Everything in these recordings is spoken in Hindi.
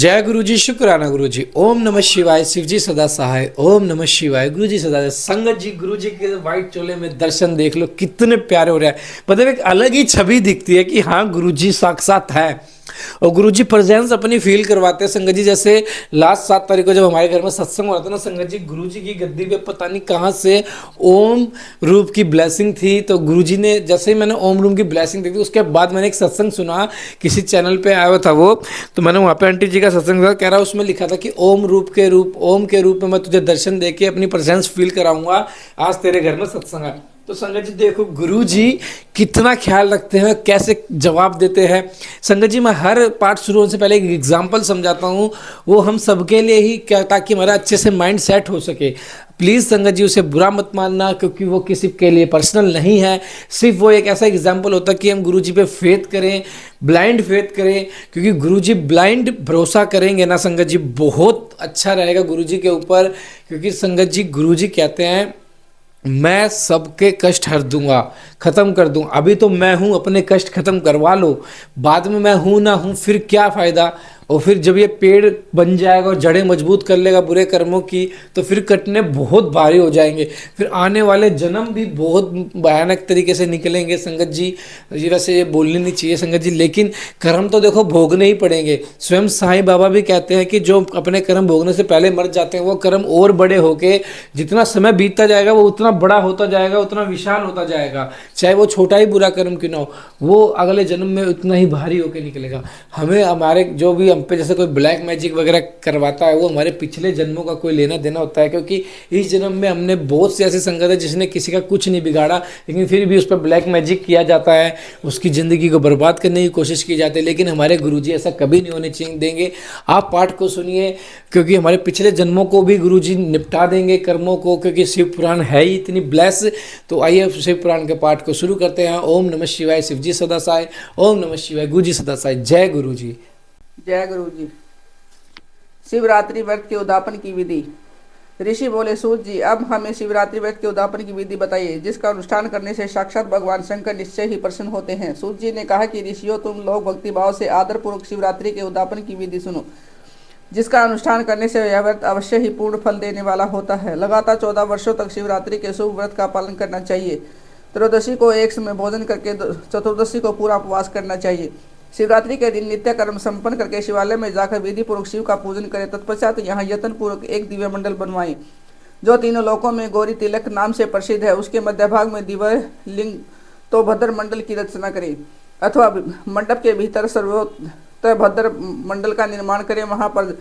जय गुरु जी, शुक्राना गुरु जी। ओम नमः शिवाय, शिव जी सदा सहाय। ओम नमः शिवाय, गुरु जी सदा। संगत जी, गुरु जी के व्हाइट चोले में दर्शन देख लो, कितने प्यारे हो रहे हैं। मतलब एक अलग ही छवि दिखती है कि हाँ, गुरु जी साक्षात है और गुरु जी प्रेजेंस अपनी फील करवाते हैं। संगत जी, जैसे लास्ट 7 तारीख को जब हमारे घर में सत्संग हो रहा था ना संगत जी, गुरु जी की गद्दी पे पता नहीं कहाँ से ओम रूप की ब्लेसिंग थी। तो गुरु जी ने, जैसे ही मैंने ओम रूप की ब्लेसिंग देखी, उसके बाद मैंने एक सत्संग सुना, किसी चैनल पे आया हुआ था वो। तो मैंने वहाँ पे आंटी जी का सत्संग था, कह रहा उसमें लिखा था कि ओम के रूप में मैं तुझे दर्शन दे के अपनी प्रेजेंस फील कराऊंगा, आज तेरे घर में सत्संग है। तो संगत जी देखो, गुरु जी कितना ख्याल रखते हैं, कैसे जवाब देते हैं। संगत जी, मैं हर पार्ट शुरू होने से पहले एक एग्जाम्पल समझाता हूँ, वो हम सबके लिए ही क्या, ताकि हमारा अच्छे से माइंड सेट हो सके। प्लीज़ संगत जी, उसे बुरा मत मानना, क्योंकि वो किसी के लिए पर्सनल नहीं है। सिर्फ वो एक ऐसा एग्जाम्पल होता है कि हम गुरु जी पे फेथ करें, ब्लाइंड फेथ करें। क्योंकि गुरु जी ब्लाइंड भरोसा करेंगे ना संगत जी, बहुत अच्छा रहेगा गुरु जी के ऊपर। क्योंकि संगत जी, गुरु जी कहते हैं मैं सबके कष्ट हर दूंगा, खत्म कर दूं। अभी तो मैं हूं, अपने कष्ट खत्म करवा लो, बाद में मैं हूं ना हूं फिर क्या फायदा। और फिर जब ये पेड़ बन जाएगा और जड़ें मजबूत कर लेगा बुरे कर्मों की, तो फिर कटने बहुत भारी हो जाएंगे। फिर आने वाले जन्म भी बहुत भयानक तरीके से निकलेंगे संगत जी। जी वैसे ये बोलनी नहीं चाहिए संगत जी, लेकिन कर्म तो देखो भोगने ही पड़ेंगे। स्वयं साईं बाबा भी कहते हैं कि जो अपने कर्म भोगने से पहले मर जाते हैं, वो कर्म और बड़े होके जितना समय बीतता जाएगा वो उतना बड़ा होता जाएगा, उतना विशाल होता जाएगा। चाहे वो छोटा ही बुरा कर्म क्यों ना हो, वो अगले जन्म में उतना ही भारी होकर निकलेगा। हमें हमारे जो भी हम पे जैसे कोई ब्लैक मैजिक वगैरह करवाता है, वो हमारे पिछले जन्मों का कोई लेना देना होता है। क्योंकि इस जन्म में हमने बहुत सी ऐसी संगत है जिसने किसी का कुछ नहीं बिगाड़ा, लेकिन फिर भी उस पर ब्लैक मैजिक किया जाता है, उसकी ज़िंदगी को बर्बाद करने की कोशिश की जाती है। लेकिन हमारे गुरुजी ऐसा कभी नहीं होने चाहिए देंगे। आप पाठ को सुनिए, क्योंकि हमारे पिछले जन्मों को भी गुरुजी निपटा देंगे, कर्मों को, क्योंकि शिव पुराण है ही इतनी ब्लेस। तो आइए शिव पुराण के पाठ को शुरू करते हैं। ओम नमः शिवाय, शिव जी सदा सहाय। ओम नमः शिवाय, गुरु जी सदा सहाय। जय गुरु जी। जय गुरु जी। शिवरात्रि व्रत के उद्यापन की विधि। ऋषि बोले, सूत जी, अब हमें शिवरात्रि व्रत के उद्यापन की विधि बताइए, जिसका अनुष्ठान करने से साक्षात भगवान शंकर निश्चय ही प्रसन्न होते हैं। सूत जी ने कहा कि ऋषियों, तुम लोग भक्तिभाव से आदर पूर्वक शिवरात्रि के उद्यापन की विधि सुनो, जिसका अनुष्ठान करने से यह व्रत अवश्य ही पूर्ण फल देने वाला होता है। लगातार 14 वर्षों तक शिवरात्रि के शुभ व्रत का पालन करना चाहिए। त्रयोदशी को एक समय भोजन करके चतुर्दशी को पूरा उपवास करना चाहिए। शिवरात्रि के दिन नित्य कर्म संपन्न करके शिवालय में जाकर विधि पूर्वक शिव का पूजन करें। तत्पश्चात यहाँ यत्न पूर्वक एक दिव्य मंडल बनवाएं, जो तीनों लोकों में गौरी तिलक नाम से प्रसिद्ध है। उसके मध्य भाग में दिव्य लिंग तो भद्र मंडल की रचना करें, अथवा मंडप के भीतर सर्वोत्तर भद्र मंडल का निर्माण करें। वहाँ पर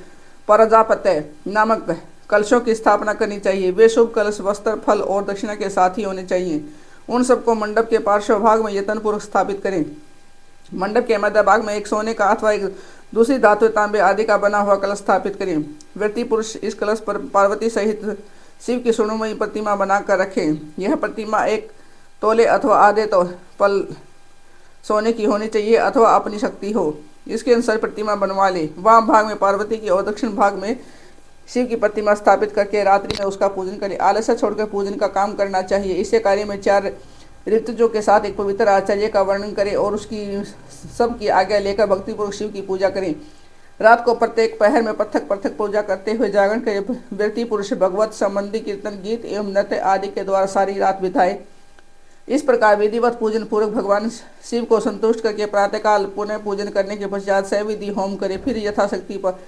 प्रजापत्य नामक कलशों की स्थापना करनी चाहिए। वे शुभ कलश वस्त्र, फल और दक्षिणा के साथ ही होने चाहिए। उन सबको मंडप के पार्श्व भाग में यत्नपूर्वक स्थापित करें। मंडप के मध्य भाग में एक सोने का अथवा एक दूसरी धातु, तांबे आदि का बना हुआ कलश स्थापित करें। व्रती पुरुष इस कलश पर पार्वती सहित शिव की स्वर्णमयी प्रतिमा बनाकर रखें। यह प्रतिमा 1 तोले अथवा आधे तो पल सोने की होनी चाहिए, अथवा अपनी शक्ति हो, इसके अनुसार प्रतिमा बनवा ले। वाम भाग में पार्वती की और दक्षिण भाग में शिव की प्रतिमा स्थापित करके रात्रि में उसका पूजन करें। आलस्य छोड़कर पूजन का काम करना चाहिए। इसे कार्य में 4 ऋतुजों के साथ एक पवित्र आचार्य का वर्णन करें और उसकी सबकी आज्ञा लेकर भक्तिपूर्वक शिव की पूजा करें। रात को प्रत्येक पहर में पृथक पृथक पूजा करते हुए जागरण करें। व्यक्ति पुरुष भगवत संबंधी कीर्तन, गीत एवं नृत्य आदि के द्वारा सारी रात बिताए। इस प्रकार विधिवत पूजन पूर्वक भगवान शिव को संतुष्ट करके प्रातःकाल पुनः पूजन करने के पश्चात सविधि होम करे। फिर यथाशक्ति पर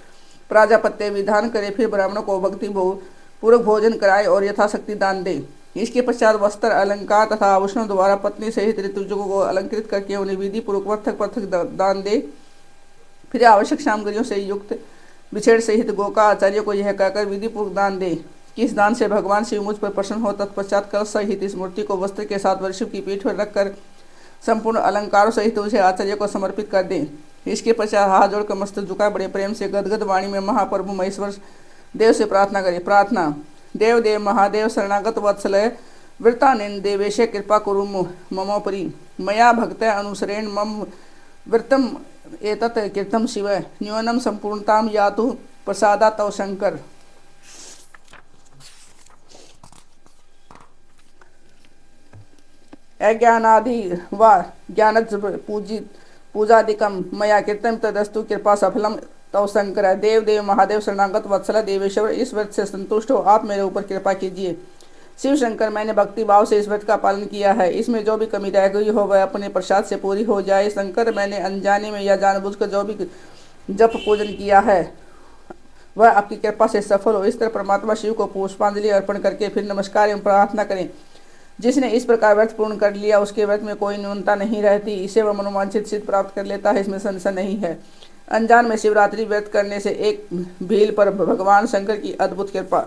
प्राजापत्य विधान करे। फिर ब्राह्मणों को भक्ति पूर्वक भोजन कराए और यथाशक्ति दान दे। इसके पश्चात वस्त्र, अलंकार तथा आभूषणों द्वारा पत्नी सहित ऋतुजों को अलंकृत करके उन्हें विधि पूर्वक पृथक पृथक दान दे। फिर आवश्यक सामग्रियों से युक्त बिछेड़ सहित गोका आचार्य को यह कहकर विधि पूर्वक दान दे कि इस दान से भगवान शिव मुझ पर प्रसन्न हो। तत्पश्चात कलश सहित इस मूर्ति को वस्त्र के साथ शिव की पीठ पर रखकर संपूर्ण अलंकारों सहित उसे आचार्य को समर्पित कर दें। इसके पश्चात हाथ जोड़कर मस्तक झुका बड़े प्रेम से गदगद वाणी में महाप्रभु महेश्वर देव से प्रार्थना करें। प्रार्थना। देव देव महादेव शरणागत वत्सल वृत्तानेन देवेश कृपा कुरु ममोपरि मया भक्त अनुसरेण मम वृत्तम एतत् कीर्तम शिव न्यूनम संपूर्णताम यातु प्रसादा तव शंकर। अज्ञानादि व ज्ञानज पूजित पूजादिकं मया कृतं तदस्तु कृपा सफलम तो शंकर, देव देव महादेव शरणागत वत्सल देवेश्वर, इस व्रत से संतुष्ट हो आप मेरे ऊपर कृपा कीजिए। शिव शंकर, मैंने भक्ति भाव से इस व्रत का पालन किया है, इसमें जो भी कमी रह गई हो वह अपने प्रसाद से पूरी हो जाए। शंकर, मैंने अनजाने में या जानबूझकर जो भी जप पूजन किया है वह आपकी कृपा से सफल हो। इस तरह परमात्मा शिव को पुष्पांजलि अर्पण करके फिर नमस्कार एवं प्रार्थना करें। जिसने इस प्रकार व्रत पूर्ण कर लिया उसके व्रत में कोई न्यूनता नहीं रहती, इसे वह मनोवांछित सिद्ध प्राप्त कर लेता है, इसमें संशय नहीं है। अनजान में शिवरात्रि व्रत करने से एक भील पर भगवान शंकर की अद्भुत कृपा।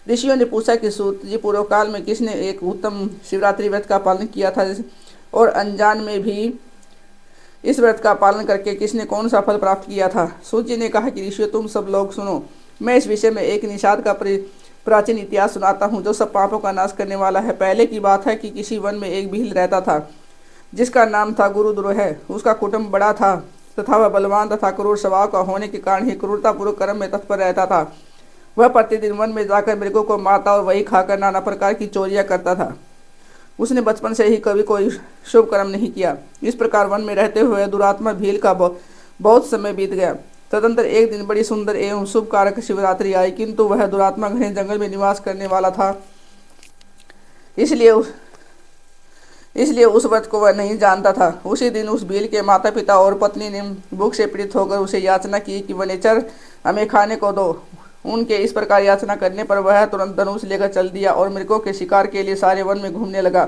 ऋषियों ने पूछा कि सूत जी, पूर्व काल में किसने एक उत्तम शिवरात्रि व्रत का पालन किया था और अनजान में भी इस व्रत का पालन करके किसने कौन सा फल प्राप्त किया था। सूत जी ने कहा कि ऋषियों, तुम सब लोग सुनो, मैं इस विषय में एक निषाद का प्राचीन इतिहास सुनाता हूँ जो सब पापों का नाश करने वाला है। पहले की बात है कि किसी वन में एक भील रहता था जिसका नाम था गुरुद्रोह। उसका कुटुंब बड़ा था तथा वह बलवान तथा क्रूर स्वभाव का होने के कारण ही क्रूरतापूर्वक कर्म में तत्पर रहता था। वह प्रतिदिन वन में जाकर मृगों को मारता और वही खाकर नाना प्रकार की चोरियां करता था। उसने बचपन से ही कभी कोई शुभ कर्म नहीं किया। इस प्रकार वन में रहते हुए दुरात्मा भील का बहुत समय बीत गया। तदंतर एक दिन बड़ी सुंदर एवं शुभ कारक शिवरात्रि आई, किंतु वह दुरात्मा घने जंगल में निवास करने वाला था, इसलिए उस व्रत को वह नहीं जानता था। उसी दिन उस भील के माता पिता और पत्नी ने भूख से पीड़ित होकर उसे याचना की कि वनेचर हमें खाने को दो। उनके इस प्रकार याचना करने पर वह तुरंत धनुष लेकर चल दिया और मृगों के शिकार के लिए सारे वन में घूमने लगा।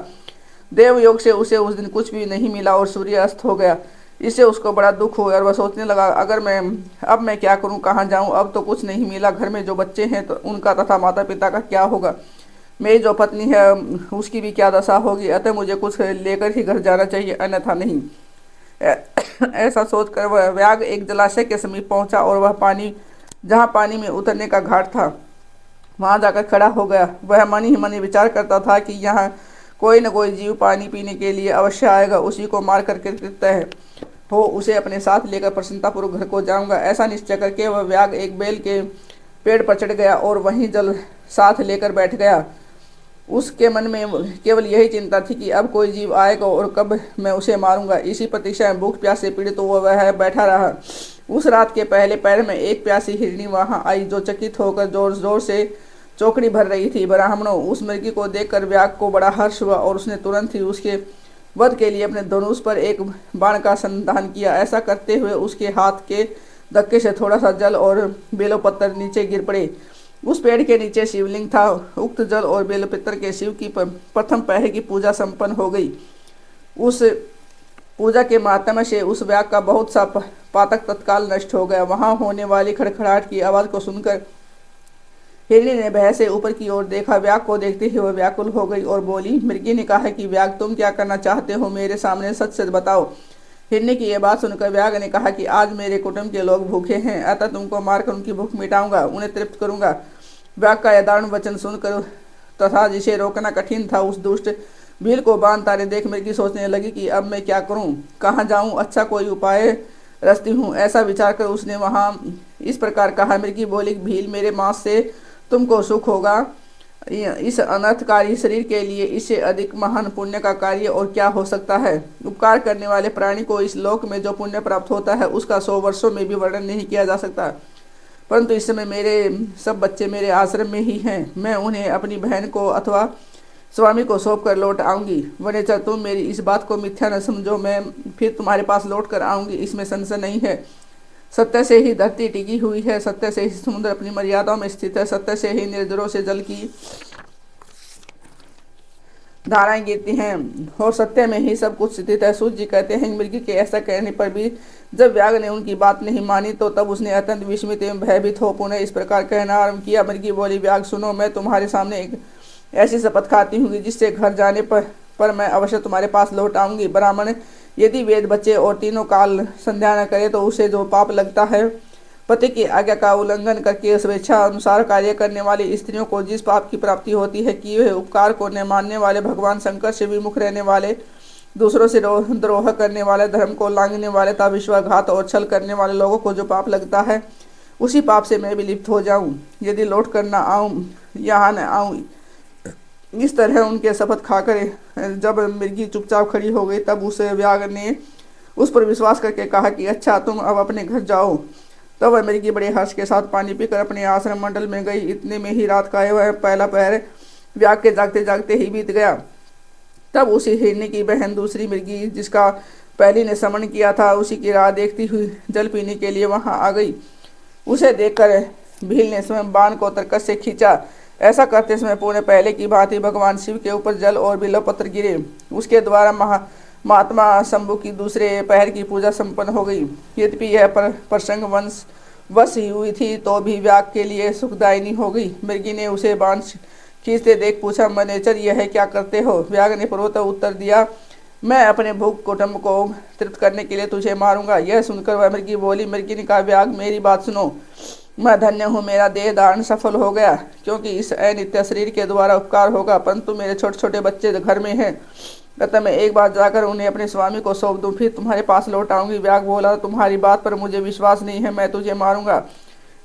देव योग से उसे उस दिन कुछ भी नहीं मिला और सूर्य अस्त हो गया। इससे उसको बड़ा दुख हुआ और वह सोचने लगा, अगर मैं क्या करूं, कहाँ जाऊं, अब तो कुछ नहीं मिला। घर में जो बच्चे हैं तो उनका तथा माता पिता का क्या होगा, मेरी जो पत्नी है उसकी भी क्या दशा होगी। अतः मुझे कुछ लेकर ही घर जाना चाहिए, अन्यथा नहीं। ऐसा सोचकर वह व्याघ्र एक जलाशय के समीप पहुंचा और वह जहाँ पानी में उतरने का घाट था वहां जाकर खड़ा हो गया। वह मन ही मन विचार करता था कि यहाँ कोई न कोई जीव पानी पीने के लिए अवश्य आएगा, उसी को मार करके तय हो उसे अपने साथ लेकर प्रसन्नतापूर्वक घर को जाऊंगा। ऐसा निश्चय करके वह व्याघ्र एक बेल के पेड़ पर चढ़ गया और वहीं जल साथ लेकर बैठ गया। उसके मन में केवल यही चिंता थी कि अब कोई जीव आएगा और कब मैं उसे मारूंगा। इसी प्रतीक्षा में भूख प्यास से पीड़ित तो वह बैठा रहा। उस रात के पहले पहर में एक प्यासी हिरणी वहां आई जो चकित होकर जोर जोर से चौकड़ी भर रही थी। ब्राह्मणों, उस मृगी को देखकर व्याघ्र को बड़ा हर्ष हुआ और उसने तुरंत ही उसके वध के लिए अपने धनुष पर एक बाण का संधान किया। ऐसा करते हुए उसके हाथ के धक्के से थोड़ा सा जल और बेलोपत्र नीचे गिर पड़े। उस पेड़ के नीचे शिवलिंग था। उक्त जल और बेलपत्र के शिव की प्रथम पहर की पूजा संपन्न हो गई। उस पूजा के माध्यम से उस व्याघ्र का बहुत सा पातक तत्काल नष्ट हो गया। वहां होने वाली खड़खड़ाहट की आवाज को सुनकर हिरणी ने भय से ऊपर की ओर देखा। व्याघ्र को देखते ही वह व्याकुल हो गई और बोली। मृगी ने कहा कि व्याघ्र, तुम क्या करना चाहते हो, मेरे सामने सच सच बताओ। हिरणी की यह बात सुनकर व्याघ्र ने कहा कि आज मेरे कुटुंब के लोग भूखे हैं, अतः तुमको मारकर उनकी भूख मिटाऊंगा, उन्हें तृप्त करूंगा। व्याघ्र का यह दारुण वचन सुनकर तथा जिसे रोकना कठिन था उस दुष्ट भील को बांध तारे देख मृगी सोचने लगी कि अब मैं क्या करूं, कहाँ जाऊं, अच्छा कोई उपाय रचती हूँ। ऐसा विचार कर उसने वहां इस प्रकार कहा। मृगी बोली, भील, मेरे मांस से तुमको सुख होगा। इस अनर्थकारी शरीर के लिए इससे अधिक महान पुण्य का कार्य और क्या हो सकता है। उपकार करने वाले प्राणी को इस लोक में जो पुण्य प्राप्त होता है उसका 100 वर्षों में भी वर्णन नहीं किया जा सकता। परंतु इस समय मेरे सब बच्चे मेरे आश्रम में ही हैं। मैं उन्हें अपनी बहन को अथवा स्वामी को सौंप कर लौट आऊंगी। वनेचर, तुम मेरी इस बात को मिथ्या न समझो, मैं फिर तुम्हारे पास लौट कर आऊंगी, इसमें संशय नहीं है। सत्य से ही धरती टिकी हुई है, सत्य से ही समुद्र अपनी मर्यादाओं में स्थित है, सत्य से ही निर्जरों से जल की धाराएं गिरती हैं और सत्य में ही सब कुछ स्थित है। सूत जी कहते हैं, मृगी के ऐसा कहने पर भी जब व्याघ्र ने उनकी बात नहीं मानी तो तब उसने अत्यंत विस्मित एवं भयभीत हो पुनः इस प्रकार कहना आरंभ किया। मृगी बोली, व्याघ्र सुनो, मैं तुम्हारे सामने एक ऐसी शपथ खाती हूँ जिससे घर जाने पर मैं अवश्य तुम्हारे पास लौट आऊंगी। ब्राह्मण यदि वेद बच्चे और तीनों काल संध्या न करे तो उसे जो पाप लगता है, पति की आज्ञा का उल्लंघन करके स्वेच्छा अनुसार कार्य करने वाली स्त्रियों को जिस पाप की प्राप्ति होती है कि वे उपकार को न मानने वाले, भगवान शंकर से विमुख रहने वाले, दूसरों से द्रोह करने वाले, धर्म को लांघने वाले तथा विश्वासघात और छल करने वाले लोगों को जो पाप लगता है उसी पाप से मैं भी लिप्त हो जाऊं यदि लौट कर न आऊं, यहाँ न आऊं। इस तरह उनके शपथ खाकर जब मृगी चुपचाप खड़ी हो गई तब उसे व्याघ्र ने उस पर विश्वास करके कहा कि अच्छा, तुम अब अपने घर जाओ, तब वह मृगी बड़े हर्ष के साथ पानी पीकर अपने आश्रम मंडल में गई। इतने में ही रात का वह पहला पहर व्याग के जागते जागते ही बीत गया। तब उसी हिरनी की बहन दूसरी मृगी, जिसका पहली ने समन किया था, उसी की राह देखती हुई जल पीने के लिए वहां आ गई। उसे देखकर भील ने स्वयं बाण को तरकस से खींचा। ऐसा करते समय पुनः पहले की भांति भगवान शिव के ऊपर जल और बिल्व पत्र गिरे। उसके द्वारा महात्मा शंभु की दूसरे पहर की पूजा संपन्न हो गई। यद्यपि यह प्रसंग वश ही हुई थी तो भी व्याग के लिए सुखदायिनी हो गई। मृगी ने उसे बाण खींचते देख पूछा, मनेचर यह क्या करते हो? व्याग ने पूर्वोत्तर उत्तर दिया, मैं अपने भूख कुटुंब को तृप्त करने के लिए तुझे मारूंगा। यह सुनकर वह मृगी बोली। मृगी ने कहा, व्याग मेरी बात सुनो, मैं धन्य हूँ, मेरा देह धारण सफल हो गया, क्योंकि इस अनित्य शरीर के द्वारा उपकार होगा, परंतु मेरे छोटे छोटे बच्चे घर में हैं, अतः मैं एक बार जाकर उन्हें अपने स्वामी को सौंप दूं, फिर तुम्हारे पास लौट आऊंगी। व्याग बोला, तुम्हारी बात पर मुझे विश्वास नहीं है, मैं तुझे मारूंगा,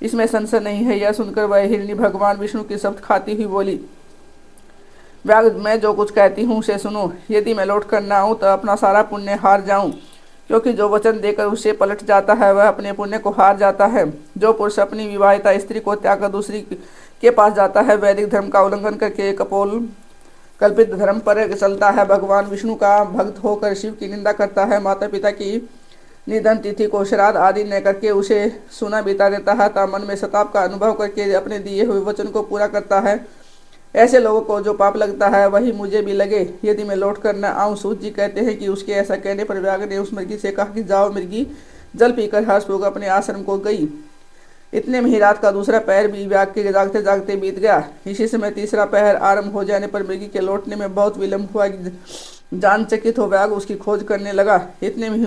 इसमें संशय नहीं है। यह सुनकर वह हिरणी भगवान विष्णु की शब्द खाती हुई बोली, व्याग मैं जो कुछ कहती हूँ उसे सुनो। यदि मैं लौट कर न आऊँ तो अपना सारा पुण्य हार जाऊँ, क्योंकि जो वचन देकर उसे पलट जाता है वह अपने पुण्य को हार जाता है। जो पुरुष अपनी विवाहिता स्त्री को त्याग कर दूसरी के पास जाता है, वैदिक धर्म का उल्लंघन करके कल्पित धर्म पर चलता है, भगवान विष्णु का भक्त होकर शिव की निंदा करता है, माता पिता की निधन तिथि को श्राद्ध आदि न करके उसे सुना बिता देता है, तथा मन में सताप का अनुभव करके अपने दिए हुए वचन को पूरा करता है, ऐसे लोगों को जो पाप लगता है वही मुझे भी लगे, यदि मैं लौट कर न आऊँ। सूत जी कहते हैं कि उसके ऐसा कहने पर व्याघ्र ने उस मृगी से कहा कि जाओ। मृगी जल पीकर हर्षपूर्वक अपने आश्रम को गई। इतने में ही रात का दूसरा पहर भी व्याघ्र के जागते जागते बीत गया। इसी समय तीसरा पहर आरंभ हो जाने पर मृगी के लौटने में बहुत विलंब हुआ। जान चकित हो व्याघ्र उसकी खोज करने लगा। इतने में ही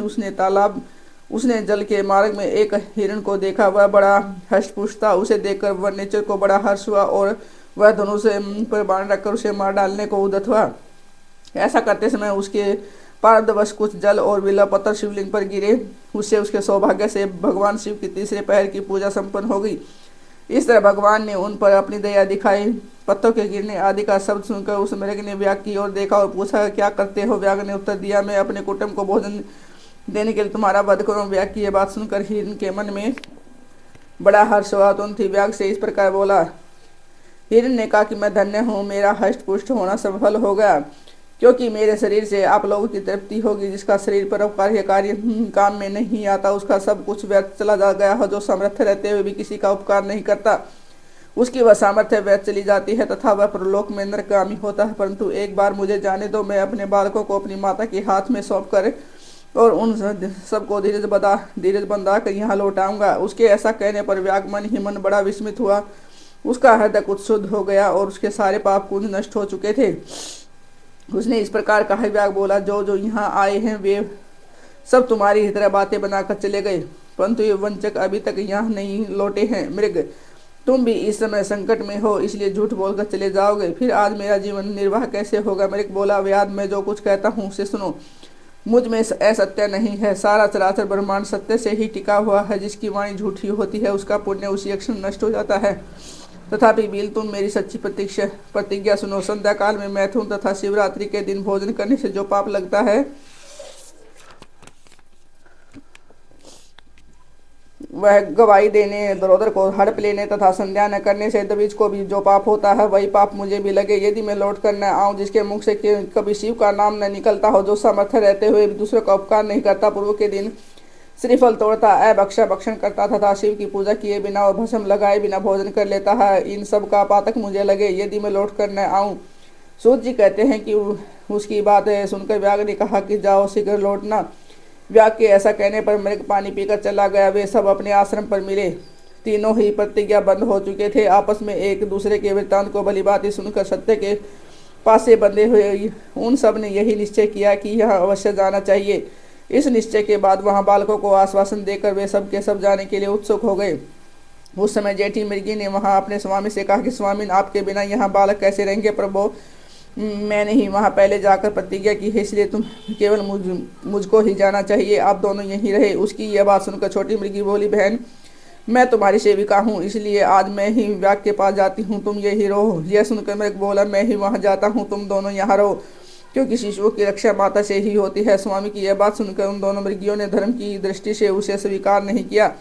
उसने जल के मार्ग में एक हिरण को देखा। वह बड़ा हष्टपुष्ट था। उसे देखकर वन्यचर को बड़ा हर्ष हुआ और वह धनुष पर बाण रखकर उसे मार डालने को उद्यत हुआ। ऐसा करते समय उसके पारदवश कुछ जल और बिल्व पत्थर शिवलिंग पर गिरे। उससे उसके सौभाग्य से भगवान शिव की तीसरे पहर की पूजा संपन्न हो गई। इस तरह भगवान ने उन पर अपनी दया दिखाई। पत्तों के गिरने आदि का शब्द सुनकर उस मृग ने व्याघ्र की ओर देखा और पूछा, क्या करते हो? व्याघ्र ने उत्तर दिया, मैं अपने कुटुंब को भोजन देने के लिए तुम्हारा वध करूँ। व्याघ्र की यह बात सुनकर हिरण के मन में बड़ा हर्ष हुआ। तुरंत ही व्याघ्र से इस प्रकार बोला। हिरण ने कहा कि मैं धन्य हूँ, मेरा हष्ट पुष्ट होना सफल हो गया, क्योंकि मेरे शरीर से आप लोगों की तृप्ति होगी। जिसका शरीर परोपकार कार्य काम में नहीं आता, उसका सब कुछ व्यर्थ चला जा गया हो। जो सामर्थ्य रहते हुए भी किसी का उपकार नहीं करता, उसकी वह सामर्थ्य व्यर्थ चली जाती है तथा वह परलोक में नरकगामी होता है। परंतु एक बार मुझे जाने दो, मैं अपने बालकों को अपनी माता के हाथ में सौंप कर और उन सबको धीरज बंधा कर यहाँ लौट आऊँगा। उसके ऐसा कहने पर व्याघ्र मन ही मन बड़ा विस्मित हुआ। उसका हृदय कुछ शुद्ध हो गया और उसके सारे पाप कुंज नष्ट हो चुके थे। उसने इस प्रकार कहा। व्याघ्र बोला, जो जो यहाँ आए हैं वे सब तुम्हारी ही तरह बातें बनाकर चले गए, परंतु ये वंचक अभी तक यहाँ नहीं लौटे हैं। मृग, तुम भी इस समय संकट में हो, इसलिए झूठ बोलकर चले जाओगे, फिर आज मेरा जीवन निर्वाह कैसे होगा? मृग बोला, व्याध मैं जो कुछ कहता हूँ उसे सुनो। मुझ में असत्य नहीं है। सारा चराचर ब्रह्मांड सत्य से ही टिका हुआ है। जिसकी वाणी झूठी होती है उसका पुण्य उसी क्षण नष्ट हो जाता है। तथापि बील, तुम मेरी सच्ची प्रतिज्ञा सुनो। संध्या काल में मैथुन तथा शिवरात्रि के दिन भोजन करने से जो पाप लगता है वह गवाही देने, द्रोदर को हड़प लेने तथा संध्या न करने से दबीज को भी जो पाप होता है वही पाप मुझे भी लगे। यदि मैं लौट कर न आऊँ, जिसके मुख से कभी शिव का नाम न निकलता हो, जो सामर्थ्य रहते हुए भी दूसरों का उपकार नहीं करता, पूर्व के दिन श्रीफल तोड़ता, अभक्षा भक्षण करता तथा शिव की पूजा किए बिना और भस्म लगाए बिना भोजन कर लेता है, इन सब का पातक मुझे लगे, यदि मैं लौट कर न आऊँ। सूत जी कहते हैं कि उसकी बात सुनकर व्याघ्र ने कहा कि जाओ शीघ्र लौटना। व्याघ्र के ऐसा कहने पर मृग पानी पीकर चला गया। वे सब अपने आश्रम पर मिले। तीनों ही प्रतिज्ञा बंद हो चुके थे। आपस में एक दूसरे के वृत्तांत को भलीभांति सुनकर सत्य के पास से बंधे हुए उन सब ने यही निश्चय किया कि यहाँ अवश्य जाना चाहिए। इस निश्चय के बाद वहां बालकों को आश्वासन देकर वे सब के सब जाने के लिए उत्सुक हो गए। उस समय जेठी मृगी ने वहां अपने स्वामी से कहा कि स्वामी, आपके बिना यहाँ बालक कैसे रहेंगे? प्रभु, मैंने ही वहां पहले जाकर प्रतिज्ञा की है, इसलिए तुम केवल मुझको ही जाना चाहिए। आप दोनों यहीं रहे। उसकी यह बात सुनकर छोटी मृगी बोली, बहन मैं तुम्हारी सेविका हूँ, इसलिए आज मैं ही व्याघ्र के पास जाती हूँ, तुम यही रहो। यह सुनकर मृग बोला, मैं ही वहाँ जाता हूँ, तुम दोनों यहाँ रहो, क्योंकि शिशुओं की रक्षा माता से ही होती है। स्वामी की यह बात सुनकर उन दोनों मृगियों ने धर्म की दृष्टि से उसे स्वीकार नहीं किया।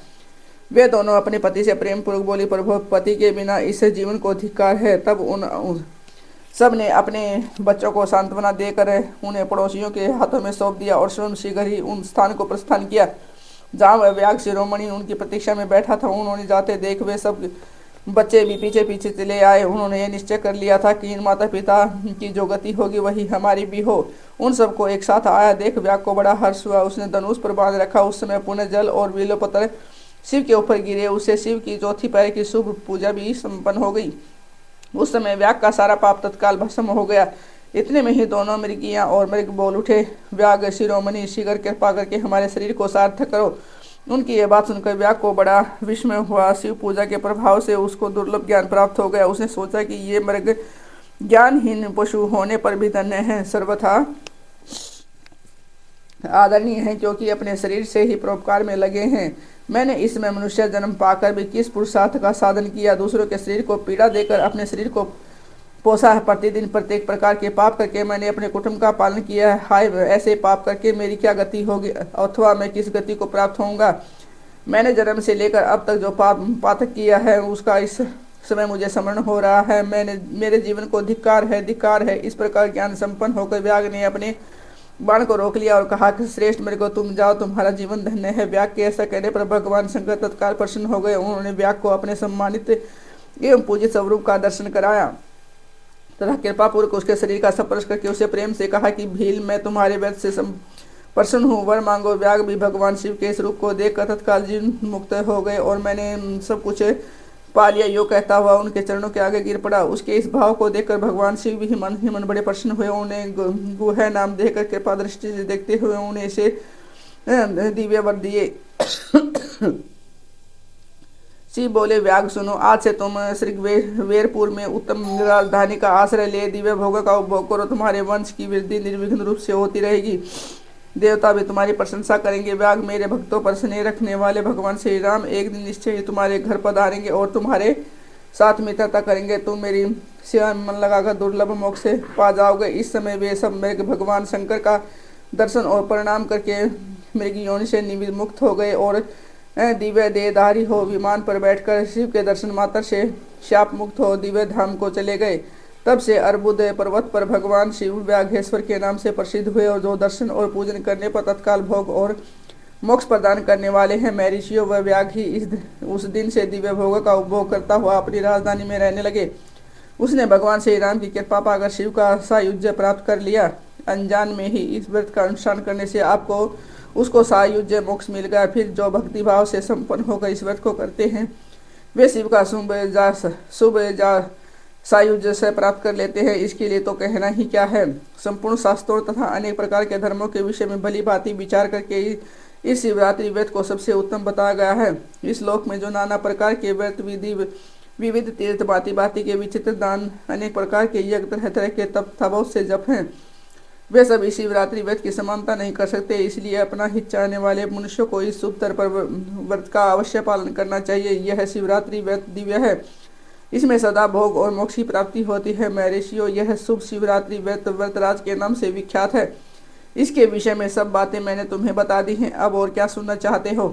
वे दोनों अपने पति से प्रेम पूर्वक बोली, प्रभु पति के बिना इस जीवन को धिक्कार है। तब उन सब ने अपने बच्चों को सांत्वना देकर उन्हें पड़ोसियों के हाथों में सौंप दिया और स्वयं शीघ्र ही उन स्थान को प्रस्थान किया जहाँ वह व्याघ्र शिरोमणि उनकी प्रतीक्षा में बैठा था। उन्होंने जाते देख वे सब बच्चे भी पीछे पीछे चले आए। उन्होंने ये निश्चय कर लिया था कि इन माता पिता की जो गति होगी वही हमारी भी हो। उन सबको एक साथ आया देख व्याघ्र को बड़ा हर्ष हुआ। उसने धनुष पर बांध रखा। उस समय पुनः जल और बिल्वपत्र शिव के ऊपर गिरे। उसे शिव की चौथी पैर की शुभ पूजा भी संपन्न हो गई। उस समय व्याघ्र का सारा पाप तत्काल भस्म हो गया। इतने में ही दोनों मृगियां और मृग बोल उठे, व्याघ्र शिरोमणि शीघ्र कृपा करके हमारे शरीर को सार्थक करो। उनकी यह बात सुनकर व्याघ्र को बड़ा विस्मय हुआ। शिव पूजा के प्रभाव से उसको दुर्लभ ज्ञान प्राप्त हो गया। उसने सोचा कि ये मृग ज्ञानहीन पशु होने पर भी धन्य है, सर्वथा आदरणीय है, क्योंकि अपने शरीर से ही परोपकार में लगे हैं। मैंने इसमें मनुष्य जन्म पाकर भी किस पुरुषार्थ का साधन किया। दूसरों के शरीर को पीड़ा देकर अपने शरीर को पोसा है। प्रतिदिन प्रत्येक प्रकार के पाप करके मैंने अपने कुटुंब का पालन किया है। हाय, ऐसे पाप करके मेरी क्या गति होगी, अथवा मैं किस गति को प्राप्त होऊंगा। मैंने जन्म से लेकर अब तक जो पातक किया है उसका इस समय मुझे स्मरण हो रहा है। मेरे जीवन को धिक्कार है। इस प्रकार ज्ञान संपन्न होकर व्याघ्र ने अपने बाण को रोक लिया और कहा कि श्रेष्ठ मेरे को तुम जाओ, तुम्हारा जीवन धन्य है। व्याघ्र के ऐसा कहने पर भगवान शंकर तत्काल प्रसन्न हो गए। उन्होंने व्याघ्र को अपने सम्मानित एवं पूजित स्वरूप का दर्शन कराया तथा कृपा पूर्वक उसके शरीर का स्पर्श करके उसे प्रेम से कहा कि भील, मैं तुम्हारे व्रत से प्रसन्न हूँ, वर मांगो। व्याघ्र भी भगवान शिव के इस रूप को देखकर तत्काल जीवन मुक्त हो गए और मैंने सब कुछ पा लिया यो कहता हुआ उनके चरणों के आगे गिर पड़ा। उसके इस भाव को देखकर भगवान शिव भी ही मन बड़े प्रसन्न हुए। उन्हें गुह नाम देकर कृपा दृष्टि से देखते हुए उन्हें इसे दिव्य वर दिए। शिव बोले, व्याघ्र सुनो, आज से तुम श्रीवेरपुर में उत्तम राजधानी का आश्रय ले दिव्य भोग का उपभोग करो। तुम्हारे वंश की वृद्धि निर्विघ्न रूप से होती रहेगी। देवता भी तुम्हारी प्रशंसा करेंगे। व्याघ्र, मेरे भक्तों पर स्नेह रखने वाले भगवान श्री राम एक दिन निश्चय ही तुम्हारे घर पधारेंगे और तुम्हारे साथ मित्रता करेंगे। तुम मेरी सेवा में मन लगाकर दुर्लभ मोक्ष से पा जाओगे। इस समय वे सब मेरे भगवान शंकर का दर्शन और प्रणाम करके मृग योनि से निविमुक्त हो गए और दिव्य देहधारी हो विमान पर बैठकर शिव के दर्शन मात्र से शाप मुक्त हो दिव्य धाम को चले गए। तब से अर्बुद पर्वत पर भगवान शिव व्याघ्रेश्वर के नाम से प्रसिद्ध हुए और जो दर्शन और पूजन करने पर तत्काल भोग और मोक्ष प्रदान करने वाले हैं। मैं ऋषियों व व्याघ्र ही उस दिन से दिव्य भोग का उपभोग करता हुआ अपनी राजधानी में रहने लगे। उसने भगवान श्री राम की कृपा पाकर शिव का सायुज्य प्राप्त कर लिया। अनजान में ही इस व्रत का अनुष्ठान करने से आपको उसको सायुज्य मोक्ष मिल गया। फिर जो भक्ति भाव से संपन्न होकर इस व्रत को करते हैं वे शिव का शुभ सायुज्य से प्राप्त कर लेते हैं। इसके लिए तो कहना ही क्या है। संपूर्ण शास्त्रों तथा अनेक प्रकार के धर्मों के विषय में भली भांति विचार करके इस शिवरात्रि व्रत को सबसे उत्तम बताया गया है। इस लोक में जो नाना प्रकार के व्रत विधि विविध तीर्थ भांति भांति के विचित्र दान अनेक प्रकार के यज्ञ तरह तरह के तप तपों से जप हैं वे सब इस शिवरात्रि व्रत की समानता नहीं कर सकते। इसलिए अपना हित चाहने वाले मनुष्यों को इस शुभ तर पर व्रत का अवश्य पालन करना चाहिए। यह शिवरात्रि व्रत दिव्य है। इसमें सदा भोग और मोक्ष की प्राप्ति होती है। महर्षियों, यह शुभ शिवरात्रि व्रत व्रतराज के नाम से विख्यात है। इसके विषय में सब बातें मैंने तुम्हें बता दी हैं। अब और क्या सुनना चाहते हो।